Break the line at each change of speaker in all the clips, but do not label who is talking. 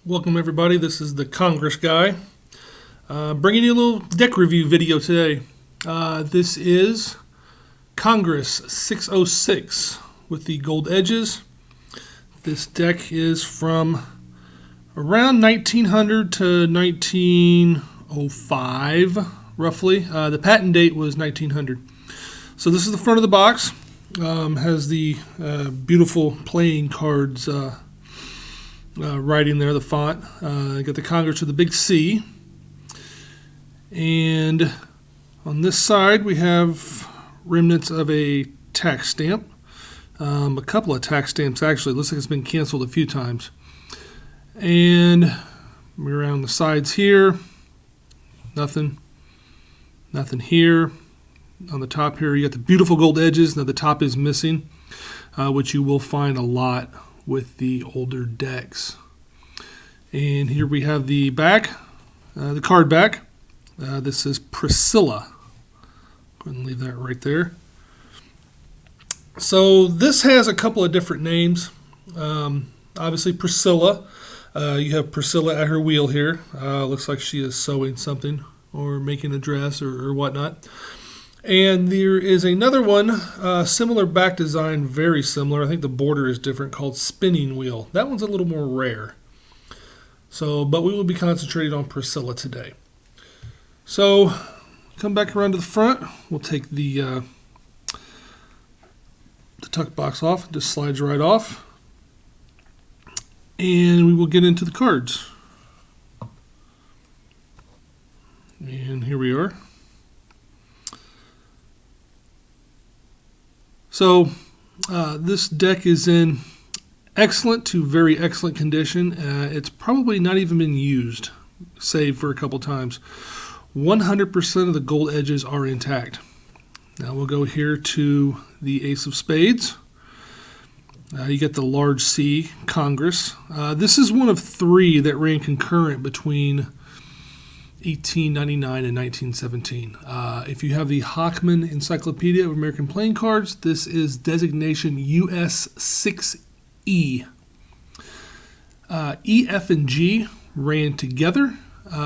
Welcome everybody, this is the Congress guy, bringing you a little deck review video today. This is Congress 606 with the gold edges. This deck is from around 1900 to 1905, roughly. The patent date was 1900. So this is the front of the box. Has the beautiful playing cards writing there, the font. Got the Congress with the big C. And on this side we have remnants of a tax stamp. A couple of tax stamps actually. It looks like it's been canceled a few times. And around the sides here, nothing here. On the top here, you got the beautiful gold edges. Now the top is missing, which you will find a lot with the older decks. And here we have the back, the card back. This is Priscilla. Go ahead and leave that right there. So this has a couple of different names. Obviously Priscilla. You have Priscilla at her wheel here. Looks like she is sewing something or making a dress or whatnot. And there is another one, similar back design, very similar. I think the border is different, called Spinning Wheel. That one's a little more rare. So, but we will be concentrating on Priscilla today. So, come back around to the front. We'll take the tuck box off. It just slides right off. And we will get into the cards. And here we are. So this deck is in excellent to very excellent condition. It's probably not even been used, save for a couple times. 100% of the gold edges are intact. Now we'll go here to the Ace of Spades. You get the large C, Congress. This is one of three that ran concurrent between 1899 and 1917. If you have the Hockman Encyclopedia of American Playing Cards, this is designation US 6E. E, F, and G ran together.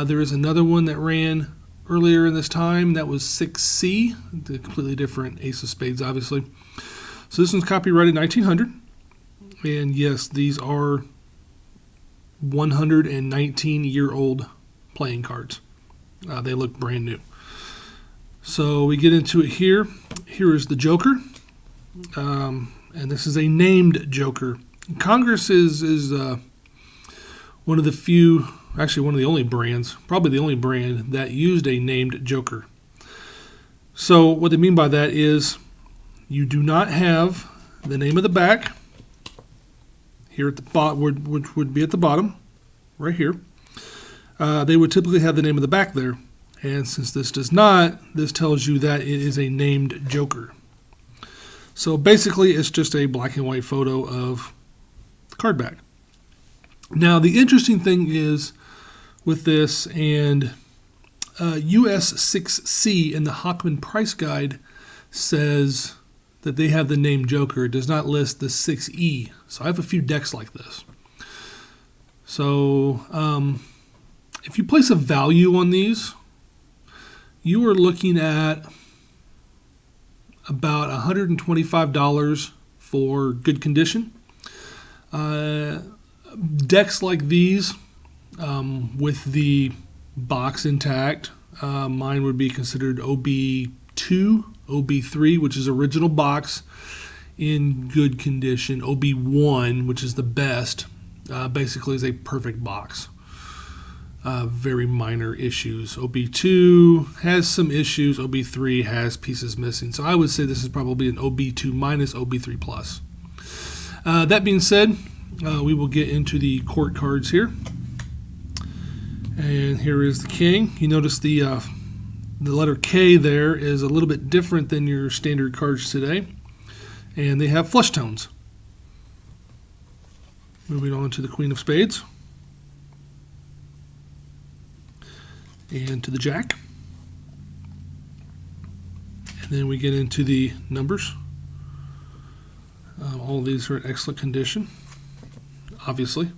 There is another one that ran earlier in this time. That was 6C, the completely different Ace of Spades, obviously. So this one's copyrighted 1900. And yes, these are 119-year-old playing cards. They look brand new. So we get into it here. Here is the Joker. And this is a named Joker. Congress is one of the few, actually one of the only brands, probably the only brand that used a named Joker. So what they mean by that is you do not have the name of the back here at the bottom, which would be at the bottom, right here. They would typically have the name of the back there. And since this does not, this tells you that it is a named Joker. So basically, it's just a black and white photo of the card back. Now, the interesting thing is with this, and US 6C in the Hockman Price Guide says that they have the name Joker. It does not list the 6E. So I have a few decks like this. So, if you place a value on these, you are looking at about $125 for good condition. Decks like these, with the box intact, mine would be considered OB2, OB3, which is original box in good condition. OB1, which is the best, basically is a perfect box. Very minor issues. OB2 has some issues. OB3 has pieces missing. So I would say this is probably an OB2 minus OB3 plus. That being said, we will get into the court cards here. And here is the King. You notice the letter K there is a little bit different than your standard cards today. And they have flush tones. Moving on to the Queen of Spades. And to the Jack. And then we get into the numbers. All of these are in excellent condition, obviously.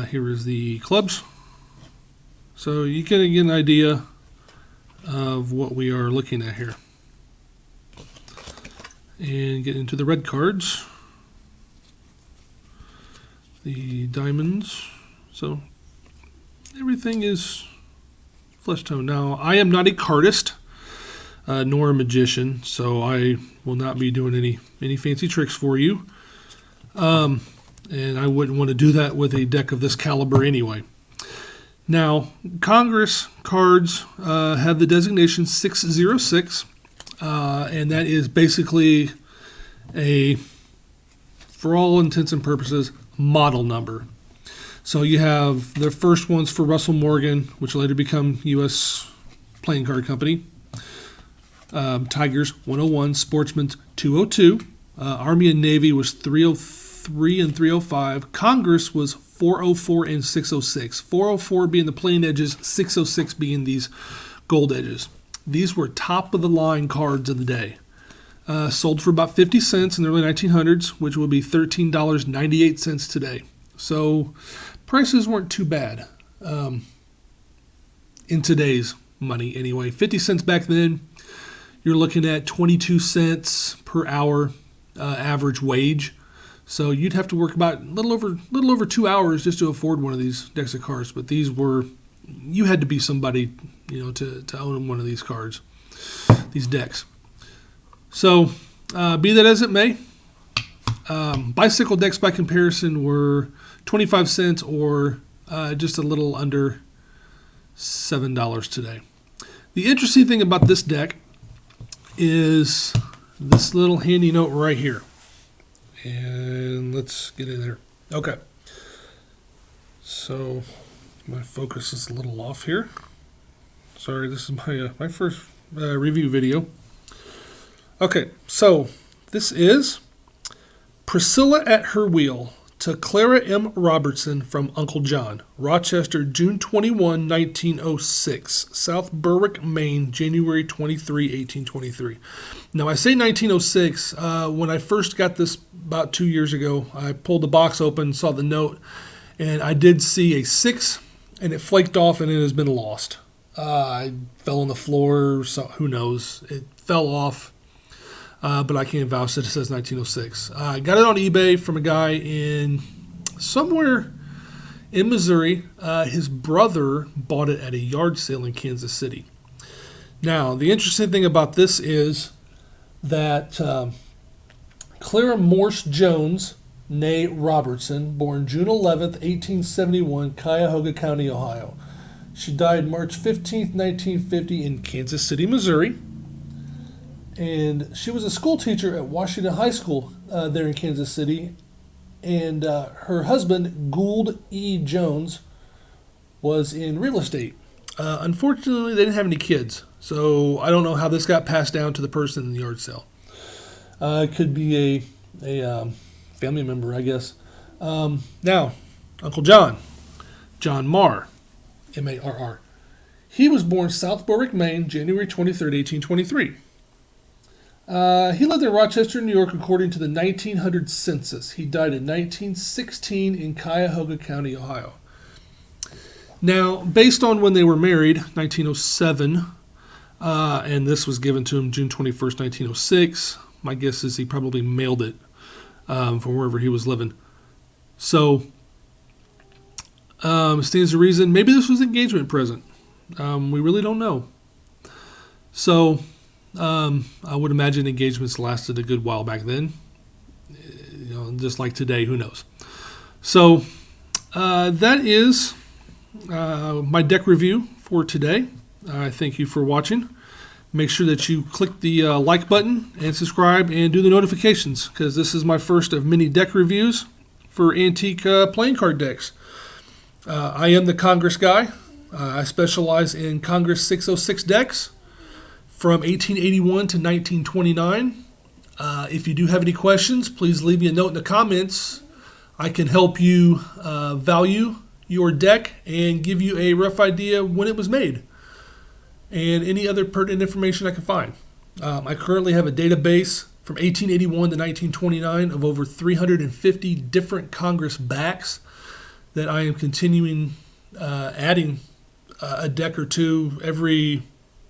Here is the clubs. So you can get an idea of what we are looking at here. And get into the red cards. The diamonds. So everything is flesh tone. Now, I am not a cardist, nor a magician, so I will not be doing any fancy tricks for you. And I wouldn't want to do that with a deck of this caliber anyway. Now, Congress cards have the designation 606, and that is basically for all intents and purposes, model number. So you have the first ones for Russell Morgan, which later become U.S. Playing Card Company. Tigers 101, Sportsman 202. Army and Navy was 303 and 305. Congress was 404 and 606. 404 being the plain edges, 606 being these gold edges. These were top of the line cards of the day. Sold for about 50 cents in the early 1900s, which would be $13.98 today. So prices weren't too bad in today's money anyway. 50 cents back then, you're looking at 22 cents per hour average wage. So you'd have to work about a little over 2 hours just to afford one of these decks of cards. But you had to be somebody, to own one of these cards, these decks. So be that as it may, bicycle decks by comparison were 25 cents or just a little under $7 today. The interesting thing about this deck is this little handy note right here. And let's get in there. Okay. So my focus is a little off here. Sorry, this is my first review video. Okay, so this is Priscilla at Her Wheel to Clara M. Robertson from Uncle John, Rochester, June 21, 1906, South Berwick, Maine, January 23, 1823. Now, I say 1906. When I first got this about 2 years ago, I pulled the box open, saw the note, and I did see a 6, and it flaked off, and it has been lost. I fell on the floor, so who knows? It fell off. But I can't vouch that it says 1906. I got it on eBay from a guy somewhere in Missouri. His brother bought it at a yard sale in Kansas City. Now, the interesting thing about this is that Clara Morse Jones, née Robertson, born June 11th, 1871, Cuyahoga County, Ohio. She died March 15th, 1950 in Kansas City, Missouri. And she was a school teacher at Washington High School there in Kansas City. And her husband, Gould E. Jones, was in real estate. Unfortunately, they didn't have any kids. So I don't know how this got passed down to the person in the yard sale. It could be a family member, I guess. Now, Uncle John, John Marr, M-A-R-R. He was born South Berwick, Maine, January 23rd, 1823. He lived in Rochester, New York, according to the 1900 census. He died in 1916 in Cuyahoga County, Ohio. Now, based on when they were married, 1907, and this was given to him June 21st, 1906, my guess is he probably mailed it from wherever he was living. So, stands to reason, maybe this was an engagement present. We really don't know. So, I would imagine engagements lasted a good while back then. Just like today, who knows? So that is my deck review for today. I thank you for watching. Make sure that you click the like button and subscribe and do the notifications, because this is my first of many deck reviews for antique playing card decks. I am the Congress guy. I specialize in Congress 606 decks from 1881 to 1929. If you do have any questions, please leave me a note in the comments. I can help you value your deck and give you a rough idea when it was made and any other pertinent information I can find. I currently have a database from 1881 to 1929 of over 350 different Congress backs. that I am continuing adding a deck or two every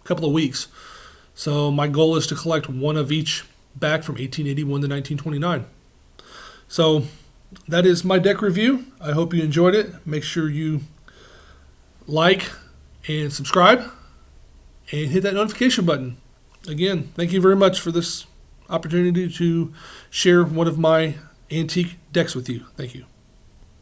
couple of weeks. So my goal is to collect one of each back from 1881 to 1929. So that is my deck review. I hope you enjoyed it. Make sure you like and subscribe and hit that notification button. Again, thank you very much for this opportunity to share one of my antique decks with you. Thank you.